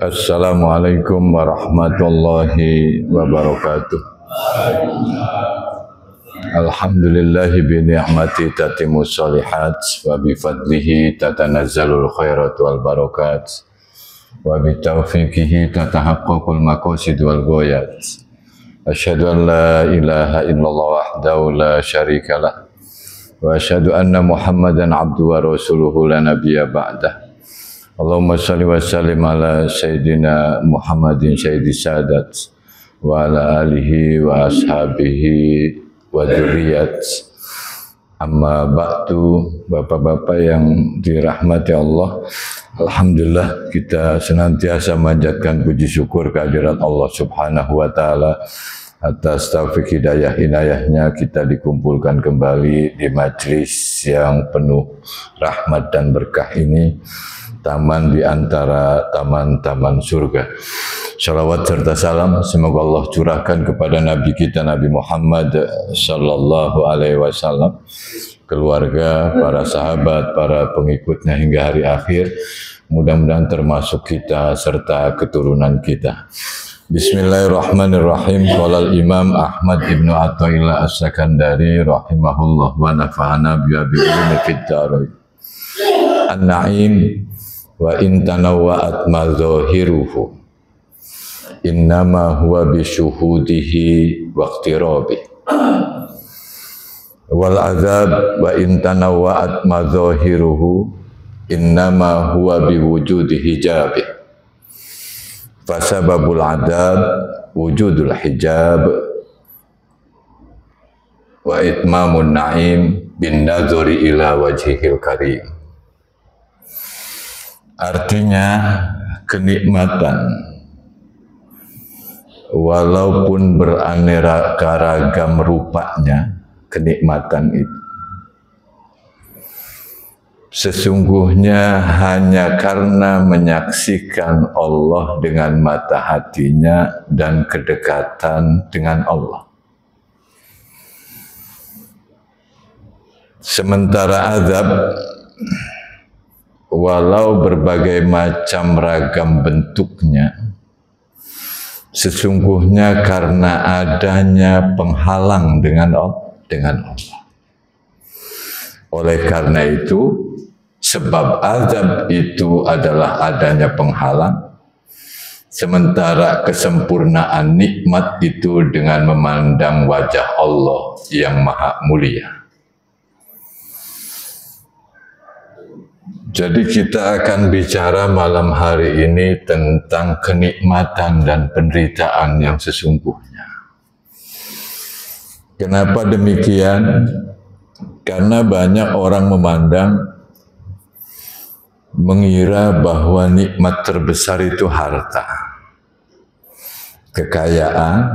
Assalamualaikum warahmatullahi wabarakatuh. Alhamdulillahi bi ni'mati tatimmu sholihat wa bi fadlihi tatanazzalul khairat wal barakat wa bi taufiqihi tatahaqqaqul maqasid wal ghayat. Asyhadu an la ilaha illallah wahdahu la syarikalah wa asyhadu anna Muhammadan abduhu wa rasuluhu la nabiyya ba'dah. Allahumma shalli wa sallim ala sayyidina Muhammadin sayyidis sadat wa ala alihi wa ashabihi wa dzurriyyat. Amma ba'du, bapak-bapak yang dirahmati Allah, alhamdulillah kita senantiasa manjatkan puji syukur kehadirat Allah Subhanahu wa taala atas taufik hidayah inayahnya kita dikumpulkan kembali di majlis yang penuh rahmat dan berkah ini, taman di antara taman-taman surga. Salawat serta salam semoga Allah curahkan kepada Nabi kita Nabi Muhammad sallallahu alaihi wasallam, keluarga, para sahabat, para pengikutnya hingga hari akhir. Mudah-mudahan termasuk kita serta keturunan kita. Bismillahirrahmanirrahim. Qala al-Imam Ahmad ibnu Athaillah As-Sakandari rahimahullah wa nafa'ana bi ulumi fid dharain. An-na'im wa in tanawwa'at madzahiruhu innama huwa bi syuhudihi wa iqtirabi wal azab wa in tanawwa'at madzahiruhu innama huwa bi wujudi hijabi fasababul adab wujudul hijab wa itmamun na'im bin nazari ila wajhihil karim. Artinya kenikmatan walaupun beraneka ragam rupanya, kenikmatan itu sesungguhnya hanya karena menyaksikan Allah dengan mata hatinya dan kedekatan dengan Allah. Sementara azab walau berbagai macam ragam bentuknya, sesungguhnya karena adanya penghalang dengan Allah. Oleh karena itu, sebab azab itu adalah adanya penghalang, sementara kesempurnaan nikmat itu dengan memandang wajah Allah yang maha mulia. Jadi kita akan bicara malam hari ini tentang kenikmatan dan penderitaan yang sesungguhnya. Kenapa demikian? Karena banyak orang mengira bahwa nikmat terbesar itu harta, kekayaan,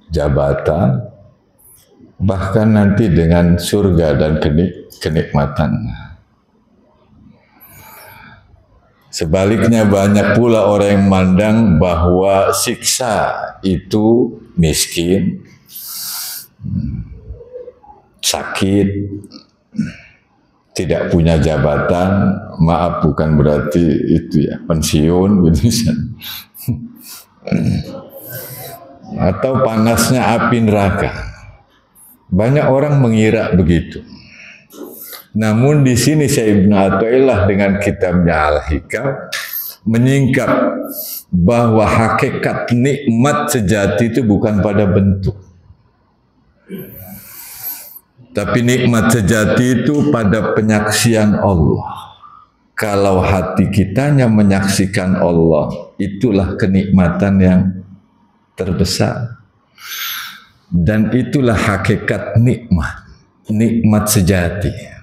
jabatan, bahkan nanti dengan surga dan kenikmatan. Sebaliknya banyak pula orang yang memandang bahwa siksa itu miskin, sakit, tidak punya jabatan, maaf bukan berarti itu ya, pensiun, atau panasnya api neraka. Banyak orang mengira begitu. Namun di sini Syekh Ibnu Athaillah dengan kitabnya Al-Hikam menyingkap bahwa hakikat nikmat sejati itu bukan pada bentuk, tapi nikmat sejati itu pada penyaksian Allah. Kalau hati kitanya menyaksikan Allah, itulah kenikmatan yang terbesar. Dan itulah hakikat nikmat sejati.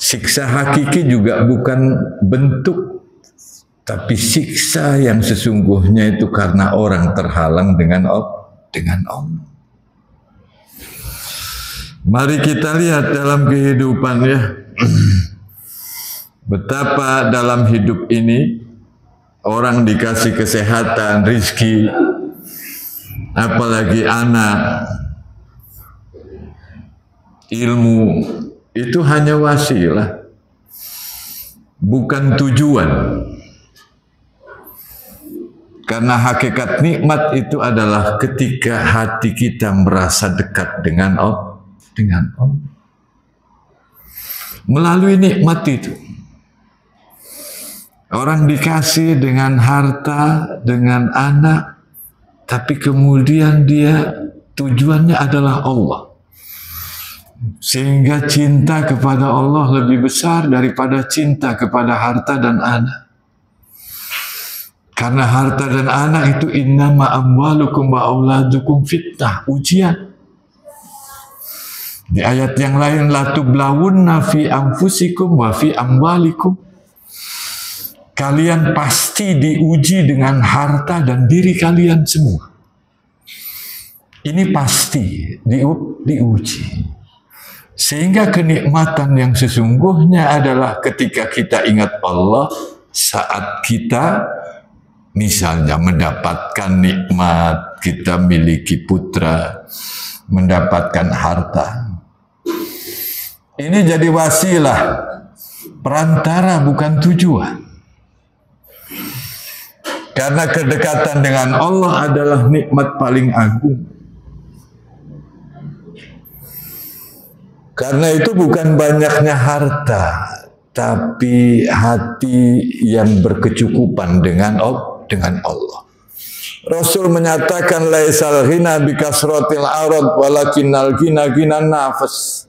Siksa hakiki juga bukan bentuk, tapi siksa yang sesungguhnya itu karena orang terhalang dengan Allah. Mari kita lihat dalam kehidupan ya. Betapa dalam hidup ini orang dikasih kesehatan, rizki, apalagi anak, ilmu, itu hanya wasilah, bukan tujuan. Karena hakikat nikmat itu adalah ketika hati kita merasa dekat dengan Allah. Melalui nikmat itu. Orang dikasih dengan harta, dengan anak, tapi kemudian dia tujuannya adalah Allah. Sehingga cinta kepada Allah lebih besar daripada cinta kepada harta dan anak. Karena harta dan anak itu innama amwalukum wa auladukum fitnah, ujian. Di ayat yang lain la tublawunna fi anfusikum wa fi amwalikum. Kalian pasti diuji dengan harta dan diri kalian semua. Ini pasti diuji. Sehingga kenikmatan yang sesungguhnya adalah ketika kita ingat Allah saat kita misalnya mendapatkan nikmat, kita miliki putra, mendapatkan harta. Ini jadi wasilah, perantara bukan tujuan. Karena kedekatan dengan Allah adalah nikmat paling agung. Karena itu bukan banyaknya harta, tapi hati yang berkecukupan dengan Allah. Rasul menyatakan laisal ghina bi kasratil arad walakinnal ghina nafas.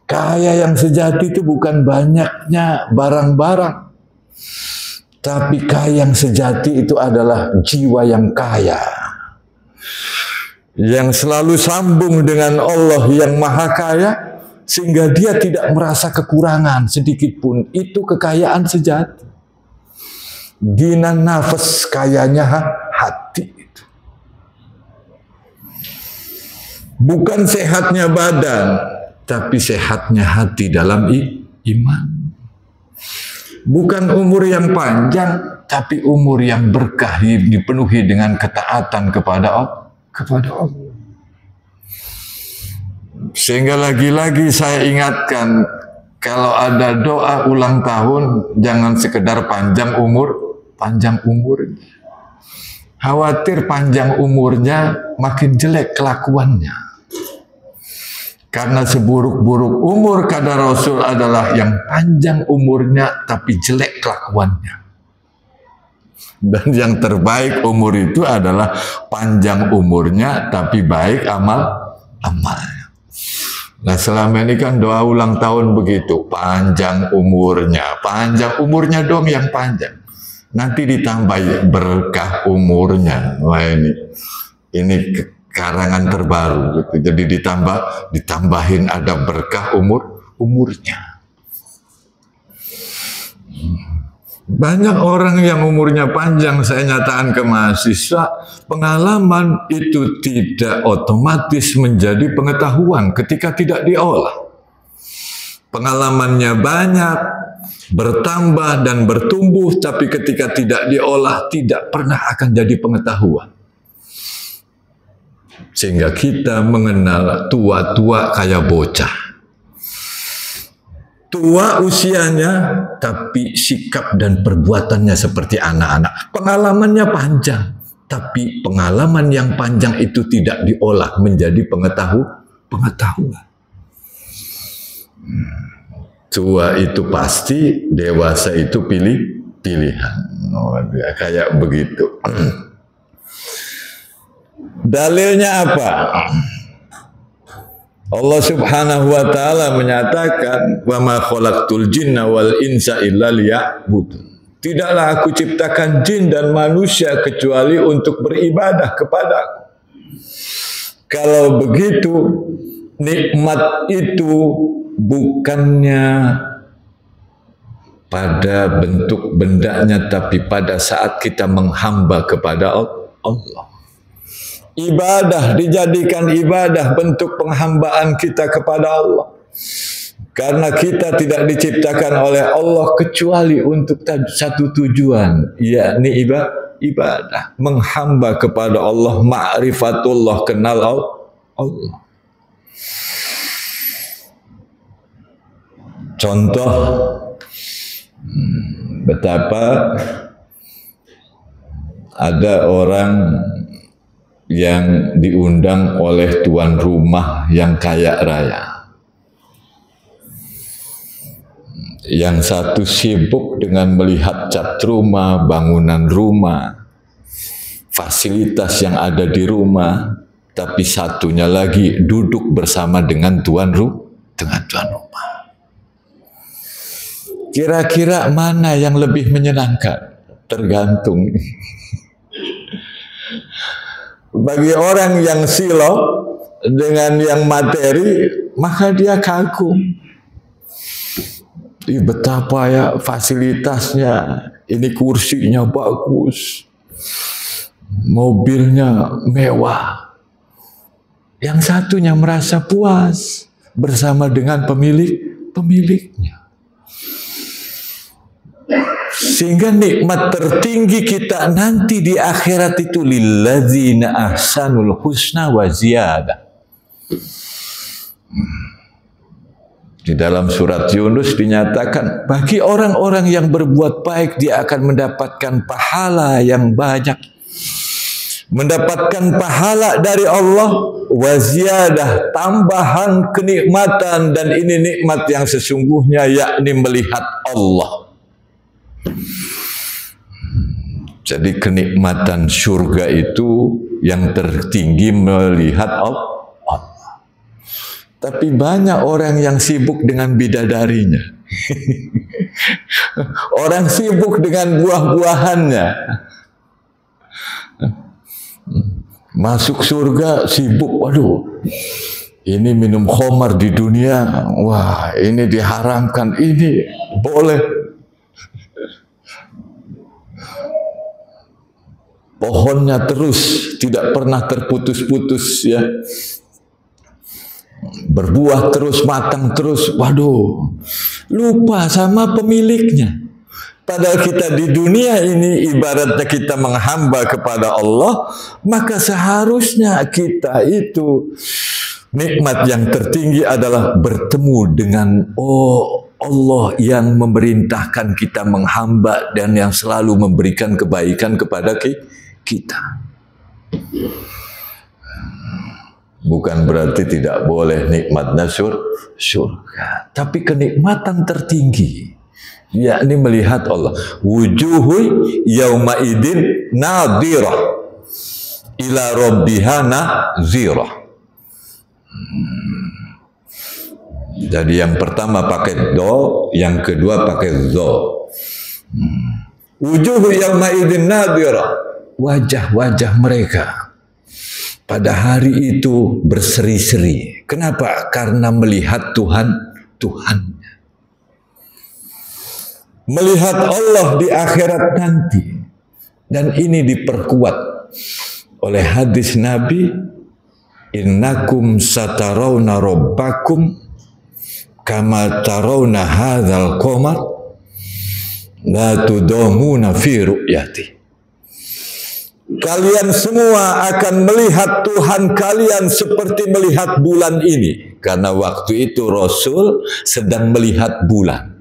Kaya yang sejati itu bukan banyaknya barang-barang, tapi kaya yang sejati itu adalah jiwa yang kaya, yang selalu sambung dengan Allah yang maha kaya, sehingga dia tidak merasa kekurangan sedikit pun. Itu kekayaan sejati. Ginan nafas, kayanya hati itu. Bukan sehatnya badan, tapi sehatnya hati dalam iman. Bukan umur yang panjang, tapi umur yang berkah, dipenuhi dengan ketaatan kepada Allah. Sehingga lagi-lagi saya ingatkan, kalau ada doa ulang tahun, jangan sekedar panjang umurnya. Khawatir panjang umurnya makin jelek kelakuannya. Karena seburuk-buruk umur kata Rasul adalah yang panjang umurnya tapi jelek kelakuannya. Dan yang terbaik umur itu adalah panjang umurnya tapi baik amalnya. Nah selama ini kan doa ulang tahun begitu, panjang umurnya dong yang panjang. Nanti ditambah berkah umurnya. Wah ini karangan terbaru gitu. Jadi ditambahin ada berkah umurnya. Banyak orang yang umurnya panjang, saya nyatakan ke mahasiswa, pengalaman itu tidak otomatis menjadi pengetahuan ketika tidak diolah. Pengalamannya banyak, bertambah dan bertumbuh, tapi ketika tidak diolah tidak pernah akan jadi pengetahuan. Sehingga kita mengenal tua-tua kayak bocah. Tua usianya, tapi sikap dan perbuatannya seperti anak-anak. Pengalamannya panjang, tapi pengalaman yang panjang itu tidak diolah menjadi pengetahuan. Tua itu pasti, dewasa itu pilihan. Oh, kayak begitu. Dalilnya apa? Allah Subhanahu wa taala menyatakan, "Wa ma khalaqtul jinna wal insa illa liya'budun." Tidaklah aku ciptakan jin dan manusia kecuali untuk beribadah kepadaku. Kalau begitu, nikmat itu bukannya pada bentuk bendanya, tapi pada saat kita menghamba kepada Allah. Ibadah dijadikan ibadah, bentuk penghambaan kita kepada Allah. Karena kita tidak diciptakan oleh Allah kecuali untuk satu tujuan, yakni ibadah, menghamba kepada Allah, ma'rifatullah, kenal Allah. Contoh betapa ada orang yang diundang oleh tuan rumah yang kaya raya. Yang satu sibuk dengan melihat cat rumah, bangunan rumah, fasilitas yang ada di rumah, tapi satunya lagi duduk bersama dengan tuan rumah. Kira-kira mana yang lebih menyenangkan? Tergantung. Bagi orang yang silo dengan yang materi, maka dia kagum. Betapa ya fasilitasnya, ini kursinya bagus, mobilnya mewah. Yang satunya merasa puas bersama dengan pemiliknya. Sehingga nikmat tertinggi kita nanti di akhirat itu lilladzina ahsanul husna wa ziyadah. Di dalam surat Yunus dinyatakan bagi orang-orang yang berbuat baik dia akan mendapatkan pahala yang banyak. Mendapatkan pahala dari Allah wa ziyadah, tambahan kenikmatan, dan ini nikmat yang sesungguhnya yakni melihat Allah. Jadi kenikmatan surga itu yang tertinggi melihat Allah. Tapi banyak orang yang sibuk dengan bidadarinya. Orang sibuk dengan buah-buahannya. Masuk surga sibuk, waduh, ini minum khamar di dunia, wah ini diharamkan, ini boleh. Pohonnya terus tidak pernah terputus-putus ya, berbuah terus, matang terus, waduh, lupa sama pemiliknya. Padahal kita di dunia ini ibaratnya kita menghamba kepada Allah, maka seharusnya kita itu nikmat yang tertinggi adalah bertemu dengan Allah yang memerintahkan kita menghamba dan yang selalu memberikan kebaikan kepada kita. Bukan berarti tidak boleh nikmatnya surga, tapi kenikmatan tertinggi yakni melihat Allah. Wujuhu yauma idin nadhirah ila rabbiha nadhirah. Jadi yang pertama pakai do, yang kedua pakai zo. Wujuhu yauma idin nadhirah, wajah-wajah mereka pada hari itu berseri-seri. Kenapa? Karena melihat Tuhannya. Melihat Allah di akhirat nanti. Dan ini diperkuat oleh hadis Nabi, innakum satarawna rabbakum kama tarawna hadzal qamar la tudamuna fi ru'yati. Kalian semua akan melihat Tuhan kalian seperti melihat bulan ini. Karena waktu itu Rasul sedang melihat bulan.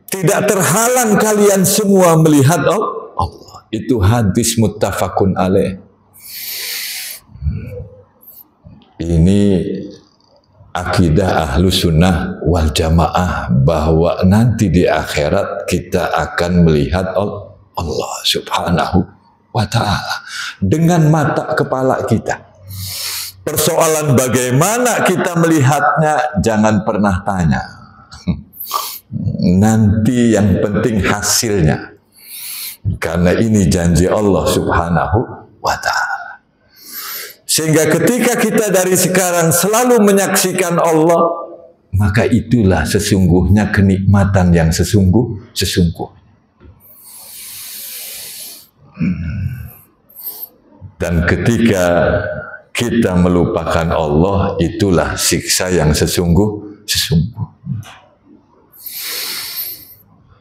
Tidak terhalang kalian semua melihat Allah. Itu hadis muttafaqun alaih. Ini akidah ahlu sunnah wal jamaah, bahwa nanti di akhirat kita akan melihat Allah subhanahu wa ta'ala dengan mata kepala kita. Persoalan bagaimana kita melihatnya jangan pernah tanya. Nanti yang penting hasilnya. Karena ini janji Allah subhanahu wa ta'ala. Sehingga ketika kita dari sekarang selalu menyaksikan Allah, maka itulah sesungguhnya kenikmatan yang sesungguhnya. Dan ketika kita melupakan Allah, itulah siksa yang sesungguhnya.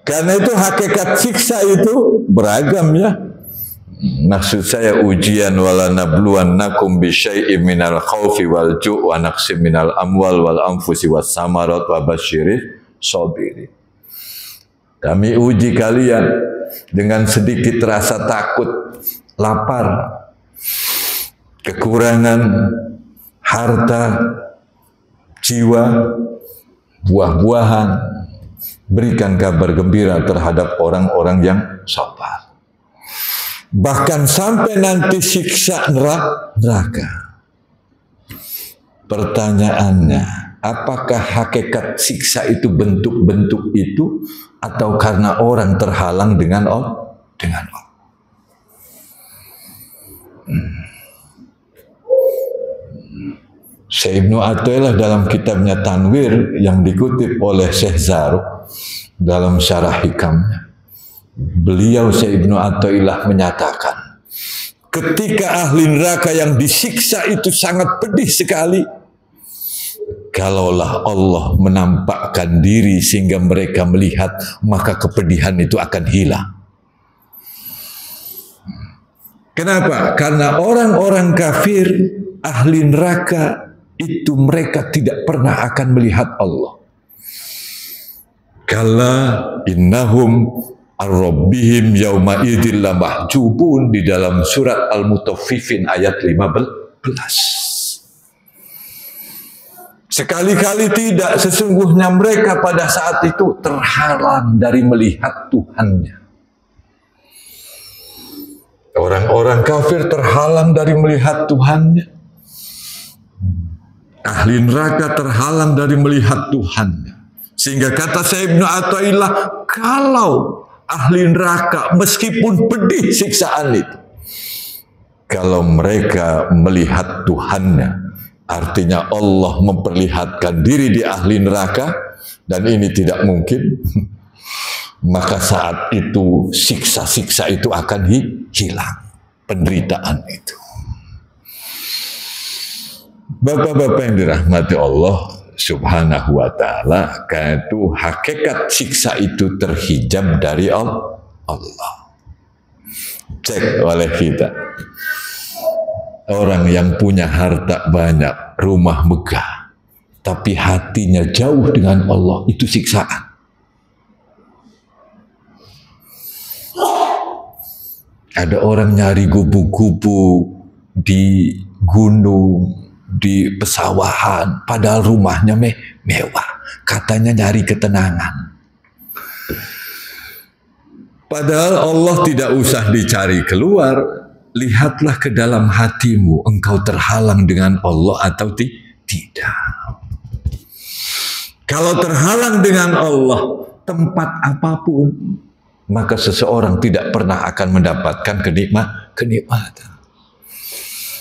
Karena itu hakikat siksa itu beragam ya. Maksud saya ujian wala nabluwannakum bisyai'im minal khaufi wal ju' wa naqsim minal amwal wal anfusi was samarat wa basyiris sabirin. Kami uji kalian dengan sedikit rasa takut, lapar, kekurangan harta, jiwa, buah-buahan. Berikan kabar gembira terhadap orang-orang yang sabar. Bahkan sampai nanti siksa neraka. Pertanyaannya, apakah hakikat siksa itu bentuk-bentuk itu atau karena orang terhalang dengan Allah? Syekh Ibnu Athaillah dalam kitabnya Tanwir yang dikutip oleh Syekh Zarruq dalam syarah hikamnya, beliau Syekh Ibnu Athaillah menyatakan, ketika ahli neraka yang disiksa itu sangat pedih sekali, kalaulah Allah menampakkan diri sehingga mereka melihat, maka kepedihan itu akan hilang. Kenapa? Karena orang-orang kafir, ahli neraka itu mereka tidak pernah akan melihat Allah. Kala innahum ar-rabbihim yawma idzil lamahjubun, di dalam surat Al-Mutaffifin ayat 15. Sekali-kali tidak, sesungguhnya mereka pada saat itu terhalang dari melihat Tuhannya. Orang-orang kafir terhalang dari melihat Tuhannya. Ahli neraka terhalang dari melihat Tuhannya. Sehingga kata Syekh Ibnu Athaillah, kalau ahli neraka meskipun pedih siksaan itu, kalau mereka melihat Tuhannya, artinya Allah memperlihatkan diri di ahli neraka, dan ini tidak mungkin, maka saat itu siksa-siksa itu akan hilang, penderitaan itu. Bapak-bapak yang dirahmati Allah Subhanahu wa ta'ala, karena itu hakikat siksa itu terhijab dari Allah. Cek oleh kita, orang yang punya harta banyak, rumah megah, tapi hatinya jauh dengan Allah, itu siksaan. Ada orang nyari gubu-gubu di gunung, di pesawahan, padahal rumahnya mewah, katanya nyari ketenangan. Padahal Allah tidak usah dicari keluar, lihatlah ke dalam hatimu, engkau terhalang dengan Allah atau tidak. Kalau terhalang dengan Allah, tempat apapun, maka seseorang tidak pernah akan mendapatkan kenikmatan.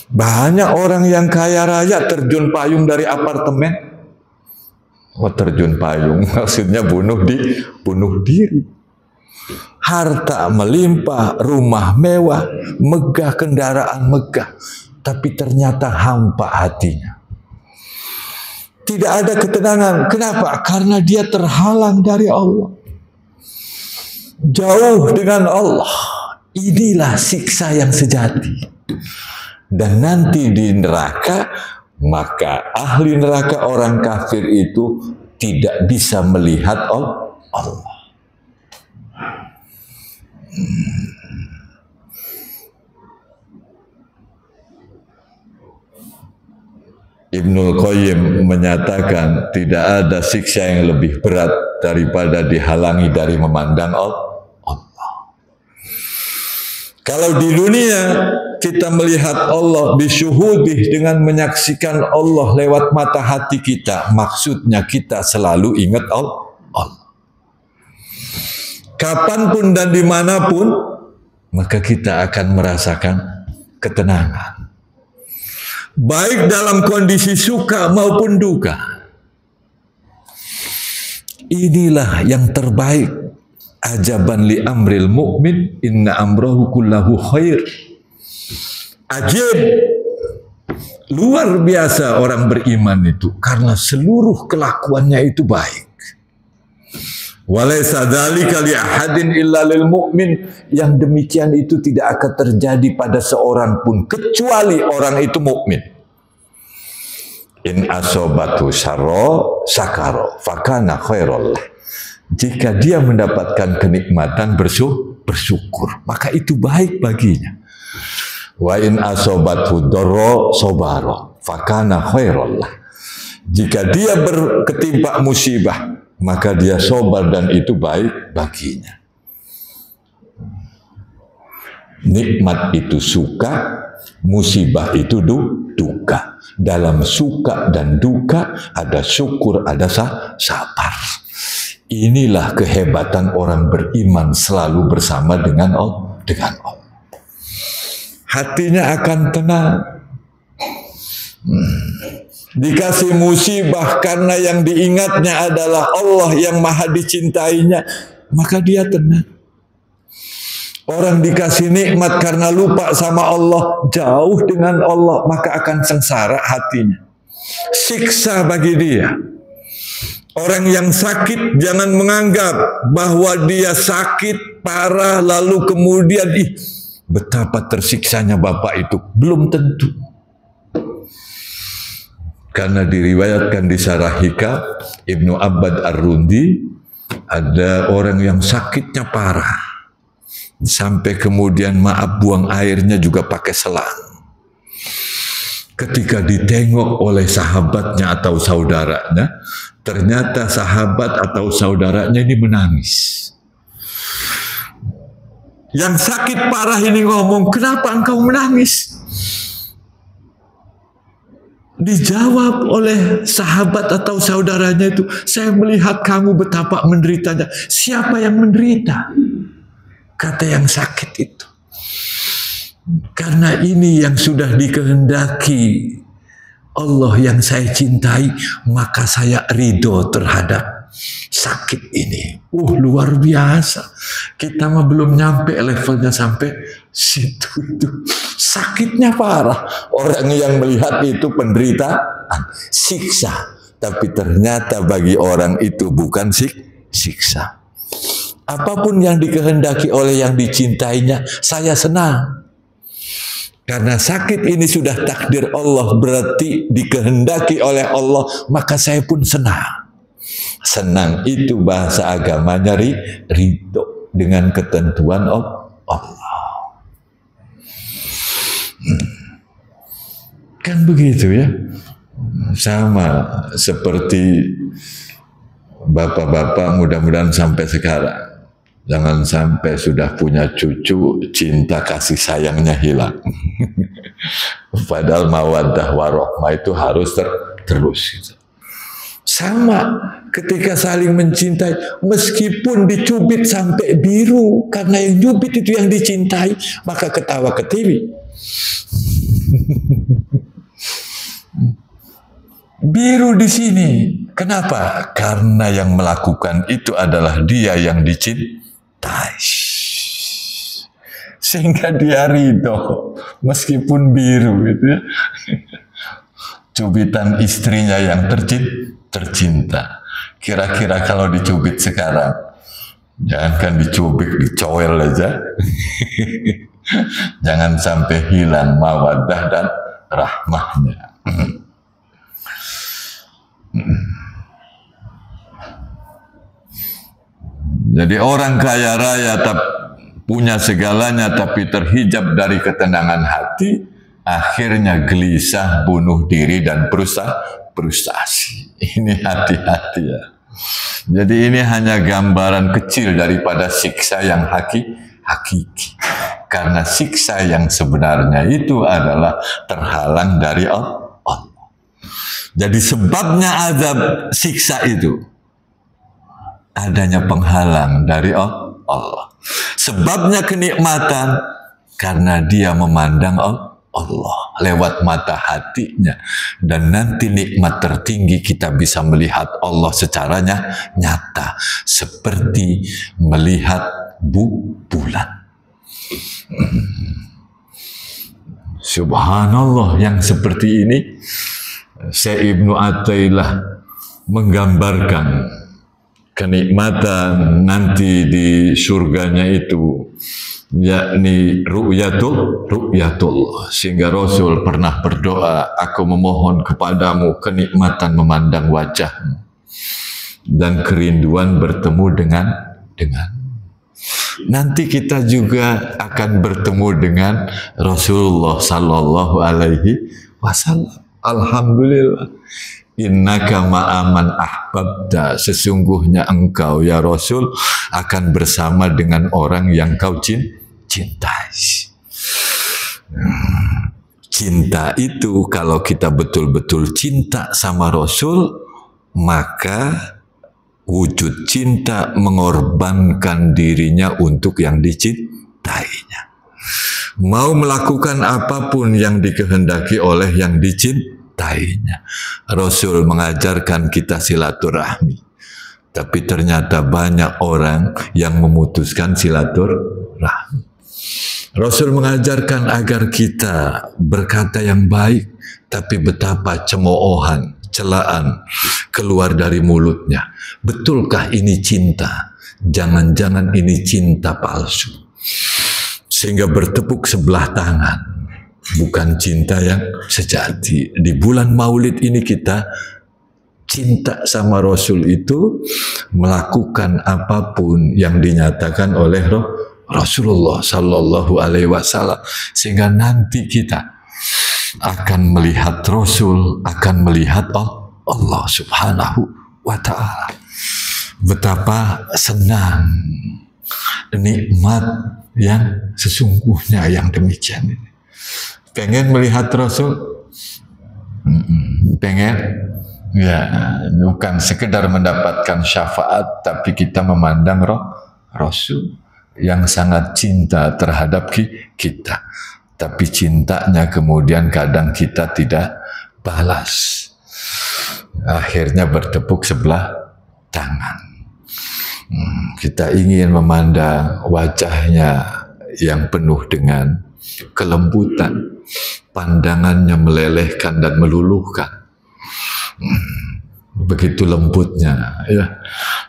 Banyak orang yang kaya raya terjun payung dari apartemen. Oh, terjun payung maksudnya bunuh diri. Harta melimpah, rumah mewah, megah, kendaraan megah, tapi ternyata hampa hatinya. Tidak ada ketenangan. Kenapa? Karena dia terhalang dari Allah. Jauh dengan Allah. Inilah siksa yang sejati. Dan nanti di neraka, maka ahli neraka orang kafir itu tidak bisa melihat Allah. Ibnul Qayyim menyatakan tidak ada siksa yang lebih berat daripada dihalangi dari memandang Allah. Kalau di dunia kita melihat Allah bisyuhudih, dengan menyaksikan Allah lewat mata hati kita, maksudnya kita selalu ingat Allah. Kapanpun dan dimanapun, maka kita akan merasakan ketenangan. Baik dalam kondisi suka maupun duka. Inilah yang terbaik. Ajaban li amril mu'min, inna amrahu kullahu khair. Ajib, luar biasa orang beriman itu, karena seluruh kelakuannya itu baik. Walaysa dzalika li ahadin illa lil mu'min, yang demikian itu tidak akan terjadi pada seorang pun kecuali orang itu mukmin. In asobatu syarra sakara fakana khairul. Jika dia mendapatkan kenikmatan bersyukur. bersyukur, maka itu baik baginya. Wa in asobathu dharra sabara fakana khairal lah. Jika dia ketimpa musibah, maka dia sabar dan itu baik baginya. Nikmat itu suka, musibah itu duka. Dalam suka dan duka ada syukur, ada sabar. Inilah kehebatan orang beriman selalu bersama dengan Allah. Hatinya akan tenang. Dikasih musibah karena yang diingatnya adalah Allah yang maha dicintainya, maka dia tenang. Orang dikasih nikmat karena lupa sama Allah, jauh dengan Allah, maka akan sengsara hatinya. Siksa bagi dia. Orang yang sakit jangan menganggap bahwa dia sakit parah lalu kemudian betapa tersiksanya bapak itu. Belum tentu. Karena diriwayatkan di Sarahika Ibnu Abbad Ar-Rundi, ada orang yang sakitnya parah. Sampai kemudian maaf buang airnya juga pakai selang. Ketika ditengok oleh sahabatnya atau saudaranya, ternyata sahabat atau saudaranya ini menangis. Yang sakit parah ini ngomong, kenapa engkau menangis? Dijawab oleh sahabat atau saudaranya itu, saya melihat kamu betapa menderitanya. Siapa yang menderita? Kata yang sakit itu. Karena ini yang sudah dikehendaki Allah yang saya cintai, maka saya ridho terhadap sakit ini. Luar biasa. Kita mah belum nyampe levelnya sampai situ itu. Sakitnya parah. Orang yang melihat itu penderitaan, siksa. Tapi ternyata bagi orang itu bukan siksa. Apapun yang dikehendaki oleh yang dicintainya, saya senang. Karena sakit ini sudah takdir Allah, berarti dikehendaki oleh Allah, maka saya pun senang. Senang itu bahasa agamanya ridho dengan ketentuan Allah. Kan begitu ya. Sama seperti bapak-bapak mudah-mudahan sampai sekarang. Jangan sampai sudah punya cucu, cinta kasih sayangnya hilang. Padahal mawaddah warahmah itu harus terus. Gitu. Sama ketika saling mencintai, meskipun dicubit sampai biru, karena yang cubit itu yang dicintai, maka ketawa ketiwi. Biru di sini, kenapa? Karena yang melakukan itu adalah dia yang dicintai. Sehingga dia ridho meskipun biru gitu ya. Cubitan istrinya yang tercinta. Kira-kira kalau dicubit sekarang, jangankan dicubit, dicowel aja. Jangan sampai hilang mawaddah dan rahmahnya. Jadi orang kaya raya punya segalanya tapi terhijab dari ketenangan hati, akhirnya gelisah, bunuh diri dan frustasi. Ini hati-hati ya. Jadi ini hanya gambaran kecil daripada siksa yang hakiki. Karena siksa yang sebenarnya itu adalah terhalang dari Allah. Jadi sebabnya azab siksa itu adanya penghalang dari Allah. Sebabnya kenikmatan karena dia memandang Allah lewat mata hatinya. Dan nanti nikmat tertinggi kita bisa melihat Allah secara nyata. Seperti melihat bulan. Subhanallah, yang seperti ini Syekh Ibnu Athaillah menggambarkan kenikmatan nanti di surganya itu, yakni ru'yatul, sehingga Rasul pernah berdoa, aku memohon kepadamu kenikmatan memandang wajahmu dan kerinduan bertemu dengan nanti kita juga akan bertemu dengan Rasulullah Sallallahu Alaihi Wasallam. Alhamdulillah. Innaka ma'aman ahbabta, sesungguhnya engkau ya Rasul akan bersama dengan orang yang kau cintai. Cinta itu kalau kita betul-betul cinta sama Rasul, maka wujud cinta mengorbankan dirinya untuk yang dicintainya. Mau melakukan apapun yang dikehendaki oleh yang dicintainya. Rasul mengajarkan kita silaturahmi. Tapi ternyata banyak orang yang memutuskan silaturahmi. Rasul mengajarkan agar kita berkata yang baik, tapi betapa cemoohan, celaan keluar dari mulutnya. Betulkah ini cinta? Jangan-jangan ini cinta palsu. Sehingga bertepuk sebelah tangan. Bukan cinta yang sejati. Di bulan Maulid ini kita cinta sama Rasul itu melakukan apapun yang dinyatakan oleh Rasulullah Sallallahu Alaihi Wasallam, sehingga nanti kita akan melihat Rasul, akan melihat Allah Subhanahu wa Ta'ala. Betapa senang, nikmat yang sesungguhnya yang demikian ini. Pengen melihat Rasul? Pengen? Ya, bukan sekedar mendapatkan syafaat, tapi kita memandang Rasul yang sangat cinta terhadap kita. Tapi cintanya kemudian kadang kita tidak balas. Akhirnya bertepuk sebelah tangan. Kita ingin memandang wajahnya yang penuh dengan kelembutan, pandangannya melelehkan dan meluluhkan. Begitu lembutnya ya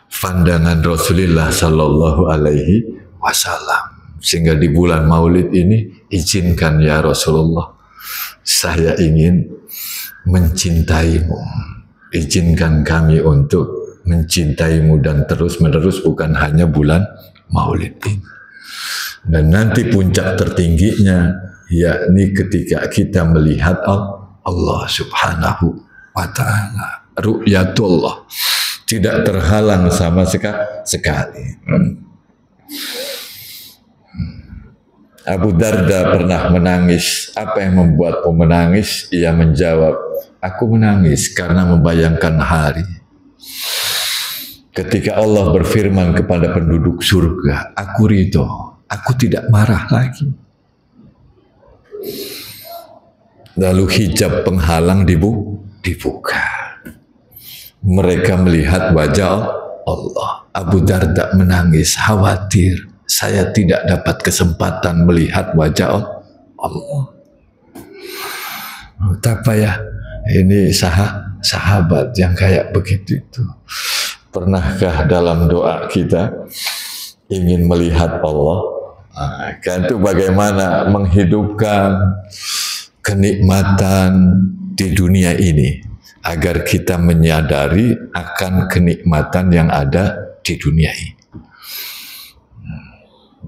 pandangan Rasulullah Sallallahu Alaihi Wasallam, sehingga di bulan Maulid ini izinkan ya Rasulullah, saya ingin mencintaimu, izinkan kami untuk mencintaimu dan terus-menerus, bukan hanya bulan Maulid ini. Dan nanti puncak tertingginya yakni ketika kita melihat Allah Subhanahu wa Ta'ala, ru'yatullah, tidak terhalang sama sekali. Abu Darda pernah menangis. Apa yang membuatmu menangis? Ia menjawab, aku menangis karena membayangkan hari ketika Allah berfirman kepada penduduk surga, aku ridho, aku tidak marah lagi. Lalu hijab penghalang dibuka. Mereka melihat wajah Allah. Abu Darda menangis, khawatir saya tidak dapat kesempatan melihat wajah Allah. Betapa ya ini sahabat yang kayak begitu itu. Pernahkah dalam doa kita ingin melihat Allah? Kan itu bagaimana menghidupkan kenikmatan di dunia ini agar kita menyadari akan kenikmatan yang ada di dunia ini.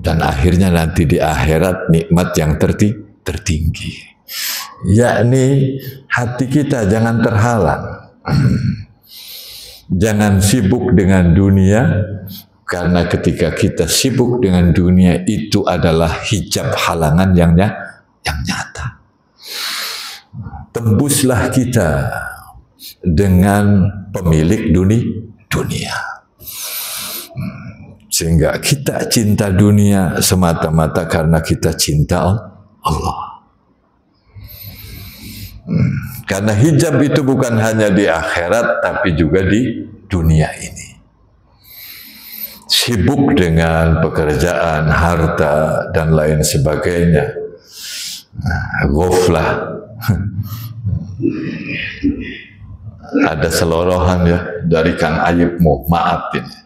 Dan akhirnya nanti di akhirat nikmat yang tertinggi. Yakni hati kita jangan terhalang. Jangan sibuk dengan dunia, karena ketika kita sibuk dengan dunia itu adalah hijab halangan yang nyata. Tembuslah kita dengan pemilik dunia. Sehingga kita cinta dunia semata-mata karena kita cinta Allah. Karena hijab itu bukan hanya di akhirat, tapi juga di dunia ini. Sibuk dengan pekerjaan, harta, dan lain sebagainya. Ghaflah. Ada selorohan ya dari Kang Ayubmu, maaf ini.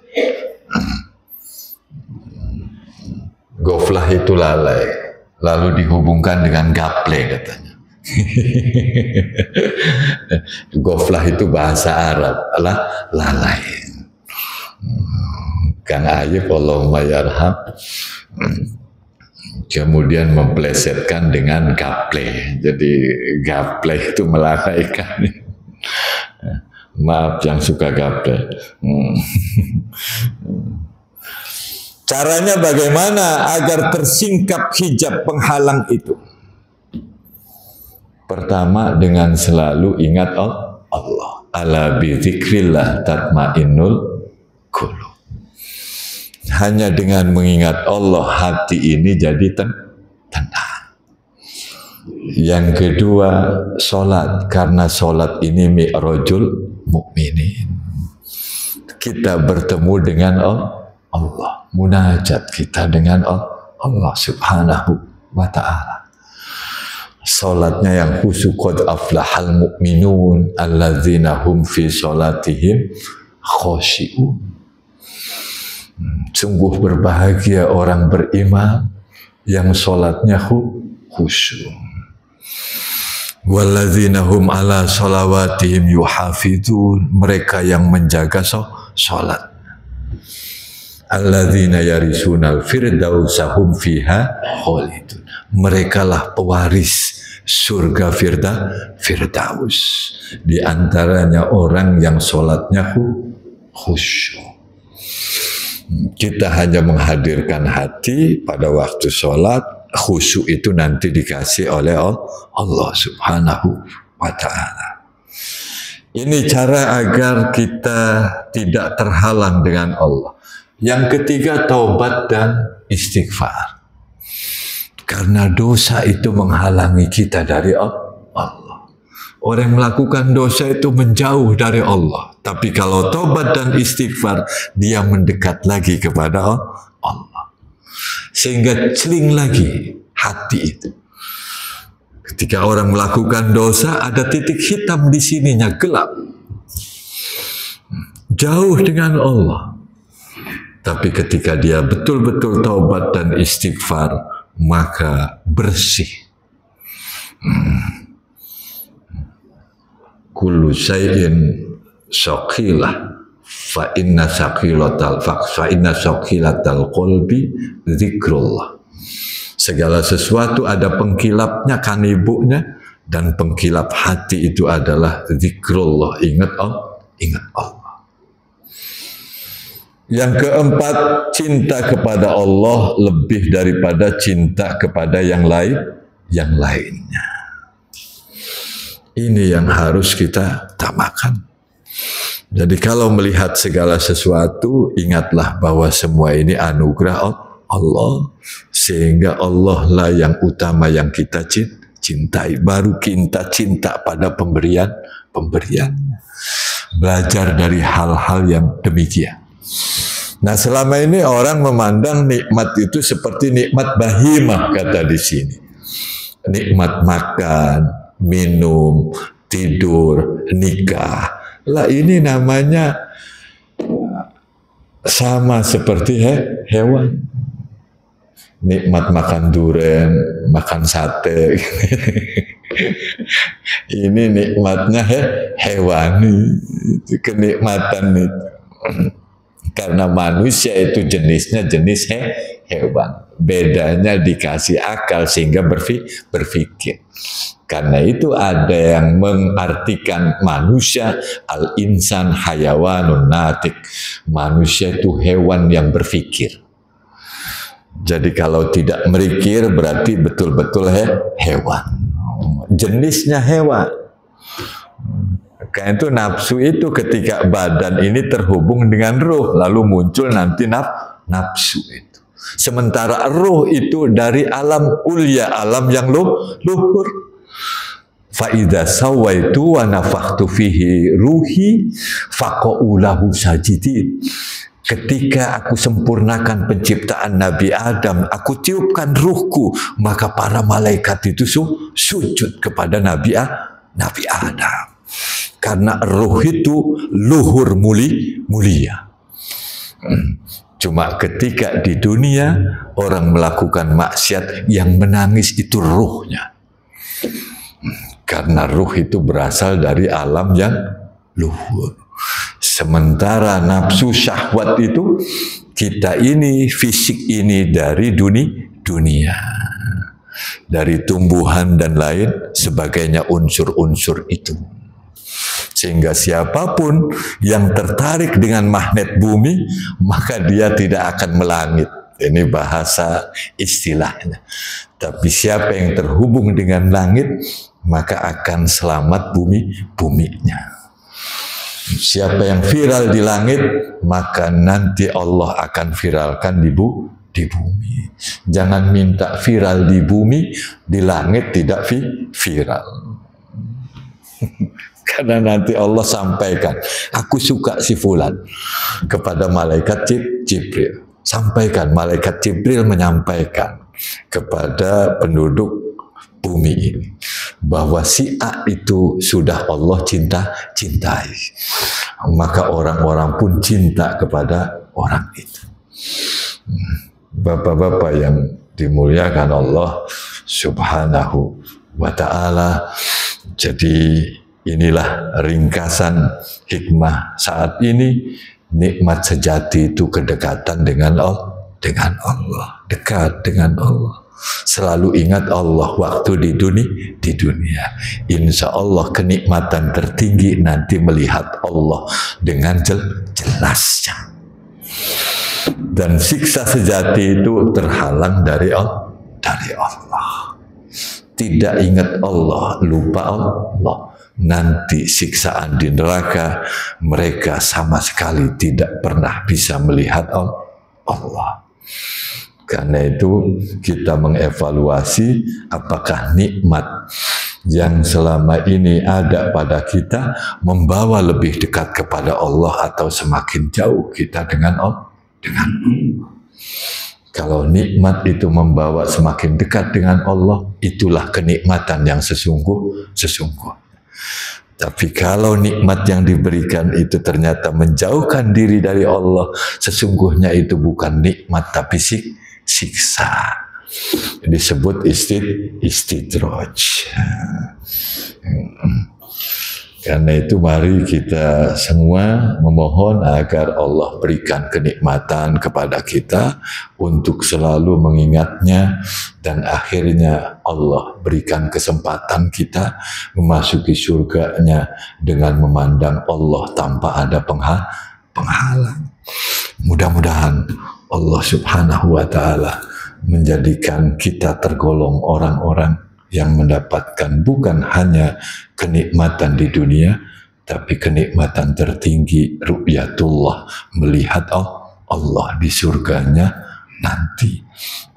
Ghaflah itu lalai, lalu dihubungkan dengan gaple katanya. Ghaflah itu bahasa Arab, lalai. Kang Ayub Allahumma yarham, kemudian memplesetkan dengan gaple. Jadi gaple itu melalaikan. Maaf yang suka gaple. Caranya bagaimana agar tersingkap hijab penghalang itu? Pertama, dengan selalu ingat Allah. Ala bi dzikrillah tatmainnul qulub. Hanya dengan mengingat Allah hati ini jadi tenang. Yang kedua, sholat. Karena sholat ini mi'rajul mukminin. Kita bertemu dengan Allah. Munajat kita dengan Allah subhanahu wa ta'ala. Sholatnya yang khusyuk, qad aflahal mu'minun alladzina hum fi sholatihim khosyi'un. Sungguh berbahagia orang beriman yang sholatnya khusyuk. Walladzina hum ala sholawatihim yuhafidun. Mereka yang menjaga sholat. Alladzina yarisunal firdausa hum fiha khalidun. Merekalah pewaris surga Firdaus. Di antaranya orang yang sholatnya khusyuk. Kita hanya menghadirkan hati pada waktu sholat. Khusyuk itu nanti dikasih oleh Allah subhanahu wa ta'ala. Ini cara agar kita tidak terhalang dengan Allah. Yang ketiga, taubat dan istighfar. Karena dosa itu menghalangi kita dari Allah. Orang yang melakukan dosa itu menjauh dari Allah. Tapi kalau taubat dan istighfar, dia mendekat lagi kepada Allah. Sehingga celing lagi hati itu. Ketika orang melakukan dosa, ada titik hitam di sininya, gelap. Jauh dengan Allah. Tapi ketika dia betul-betul taubat dan istighfar, maka bersih. Kullu syai'in syaqilah fa inna syaqilatal qalbi zikrullah. Segala sesuatu ada pengkilapnya, kanibuknya, dan pengkilap hati itu adalah zikrullah. Ingat Allah. Yang keempat, cinta kepada Allah lebih daripada cinta kepada yang lainnya. Ini yang harus kita tamakan. Jadi kalau melihat segala sesuatu, ingatlah bahwa semua ini anugerah Allah. Sehingga Allah lah yang utama yang kita cintai. Baru kita cinta pada pemberiannya. Belajar dari hal-hal yang demikian. Nah, selama ini orang memandang nikmat itu seperti nikmat bahimah, kata di sini. Nikmat makan, minum, tidur, nikah. Lah ini namanya sama seperti hewan. Nikmat makan durian, makan sate. Ini nikmatnya hewani. Itu kenikmatan itu. Karena manusia itu jenisnya jenis hewan. Bedanya dikasih akal sehingga berpikir. Karena itu ada yang mengartikan manusia al-insan hayawanun natik. Manusia itu hewan yang berpikir. Jadi kalau tidak berpikir berarti betul-betul hewan. Jenisnya hewan. Karena itu nafsu itu ketika badan ini terhubung dengan ruh, lalu muncul nanti nafsu itu. Sementara ruh itu dari alam ulya, alam yang luhur. Fa'idha sawaitu wa nafakhtu fihi ruhi faqa'u lahu sajidin. Ketika aku sempurnakan penciptaan Nabi Adam, aku tiupkan ruhku, maka para malaikat itu sujud kepada Nabi Adam. Karena ruh itu luhur mulia. Cuma ketika di dunia orang melakukan maksiat, yang menangis itu ruhnya. Karena ruh itu berasal dari alam yang luhur. Sementara nafsu syahwat itu kita ini, fisik ini dari dunia. Dari tumbuhan dan lain sebagainya, unsur-unsur itu. Sehingga siapapun yang tertarik dengan magnet bumi, maka dia tidak akan melangit. Ini bahasa istilahnya. Tapi siapa yang terhubung dengan langit, maka akan selamat buminya. Siapa yang viral di langit, maka nanti Allah akan viralkan di bumi. Jangan minta viral di bumi, di langit tidak viral. Karena nanti Allah sampaikan, aku suka si fulan, kepada malaikat Jibril. Sampaikan, malaikat Jibril menyampaikan kepada penduduk bumi ini bahwa si A itu sudah Allah cintai. Maka orang-orang pun cinta kepada orang itu. Bapak-bapak yang dimuliakan Allah Subhanahu wa ta'ala. Jadi inilah ringkasan hikmah saat ini. Nikmat sejati itu kedekatan dengan Allah, dekat dengan Allah. Selalu ingat Allah waktu di dunia. Insya Allah kenikmatan tertinggi nanti melihat Allah dengan jelasnya. Dan siksa sejati itu terhalang dari Allah. Tidak ingat Allah, lupa Allah. Nanti siksaan di neraka, mereka sama sekali tidak pernah bisa melihat Allah. Karena itu kita mengevaluasi apakah nikmat yang selama ini ada pada kita membawa lebih dekat kepada Allah atau semakin jauh kita dengan Allah. Kalau nikmat itu membawa semakin dekat dengan Allah, itulah kenikmatan yang sesungguhnya. Tapi kalau nikmat yang diberikan itu ternyata menjauhkan diri dari Allah, sesungguhnya itu bukan nikmat tapi siksa. Disebut istidraj. Karena itu mari kita semua memohon agar Allah berikan kenikmatan kepada kita untuk selalu mengingatnya, dan akhirnya Allah berikan kesempatan kita memasuki surganya dengan memandang Allah tanpa ada penghalang. Mudah-mudahan Allah Subhanahu wa ta'ala menjadikan kita tergolong orang-orang yang mendapatkan bukan hanya kenikmatan di dunia, tapi kenikmatan tertinggi ru'yatullah, melihat Allah di surganya nanti.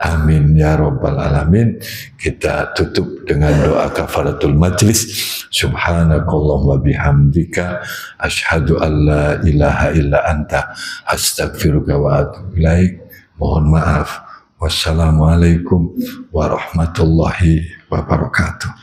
Amin ya rabbal alamin. Kita tutup dengan doa kafaratul majlis. Subhanakallahumma bihamdika asyhadu an la ilaha illa anta astaghfiruka wa atubu ilaik. Mohon maaf. Wassalamualaikum warahmatullahi wabarakatuh.